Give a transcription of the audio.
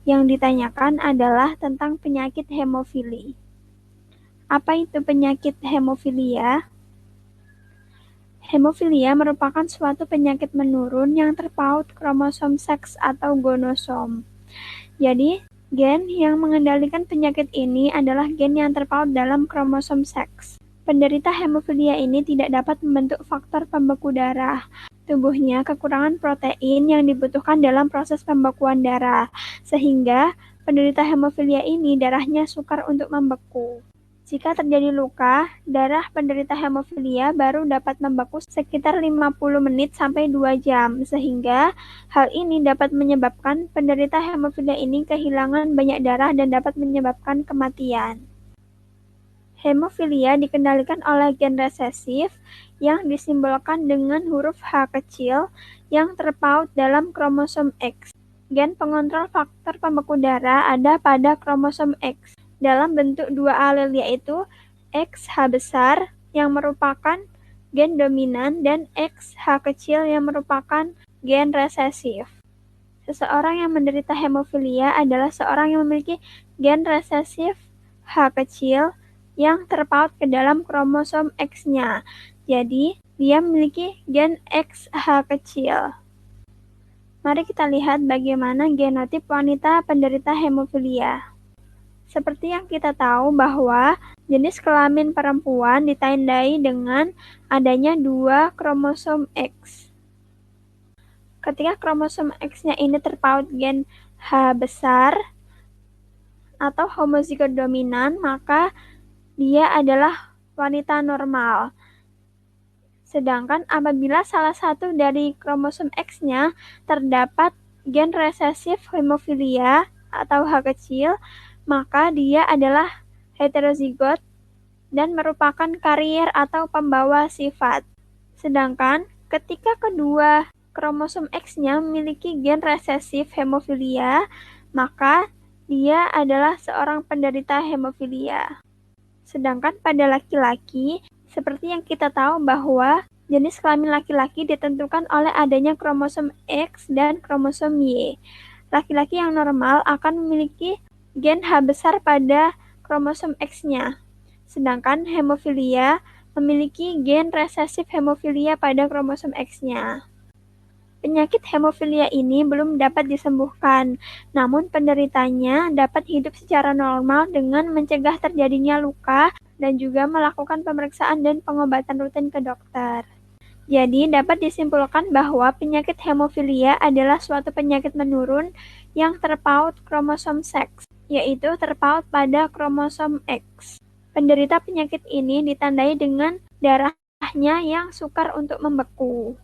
Yang ditanyakan adalah tentang penyakit hemofili. Apa itu penyakit hemofilia? Hemofilia merupakan suatu penyakit menurun yang terpaut kromosom seks atau gonosom. Jadi, gen yang mengendalikan penyakit ini adalah gen yang terpaut dalam kromosom seks. Penderita hemofilia ini tidak dapat membentuk faktor pembeku darah. Tubuhnya kekurangan protein yang dibutuhkan dalam proses pembekuan darah, sehingga penderita hemofilia ini darahnya sukar untuk membeku. Jika terjadi luka, darah penderita hemofilia baru dapat membeku sekitar 50 menit sampai 2 jam, sehingga hal ini dapat menyebabkan penderita hemofilia ini kehilangan banyak darah dan dapat menyebabkan kematian. Hemofilia dikendalikan oleh gen resesif yang disimbolkan dengan huruf H kecil yang terpaut dalam kromosom X. Gen pengontrol faktor pembeku darah ada pada kromosom X dalam bentuk dua alel, yaitu XH besar yang merupakan gen dominan dan XH kecil yang merupakan gen resesif. Seseorang yang menderita hemofilia adalah seorang yang memiliki gen resesif H kecil yang terpaut ke dalam kromosom X-nya. Jadi, dia memiliki gen XH kecil. Mari kita lihat bagaimana genotip wanita penderita hemofilia. Seperti yang kita tahu bahwa jenis kelamin perempuan ditandai dengan adanya 2 kromosom X. Ketika kromosom X-nya ini terpaut gen H besar atau homozigot dominan, maka dia adalah wanita normal. Sedangkan apabila salah satu dari kromosom X-nya terdapat gen resesif hemofilia atau H kecil, maka dia adalah heterozigot dan merupakan karier atau pembawa sifat. Sedangkan ketika kedua kromosom X-nya memiliki gen resesif hemofilia, maka dia adalah seorang penderita hemofilia. Sedangkan pada laki-laki, seperti yang kita tahu bahwa jenis kelamin laki-laki ditentukan oleh adanya kromosom X dan kromosom Y. Laki-laki yang normal akan memiliki gen H besar pada kromosom X-nya. Sedangkan hemofilia memiliki gen resesif hemofilia pada kromosom X-nya. Penyakit hemofilia ini belum dapat disembuhkan, namun penderitanya dapat hidup secara normal dengan mencegah terjadinya luka dan juga melakukan pemeriksaan dan pengobatan rutin ke dokter. Jadi, dapat disimpulkan bahwa penyakit hemofilia adalah suatu penyakit menurun yang terpaut kromosom seks, yaitu terpaut pada kromosom X. Penderita penyakit ini ditandai dengan darahnya yang sukar untuk membeku.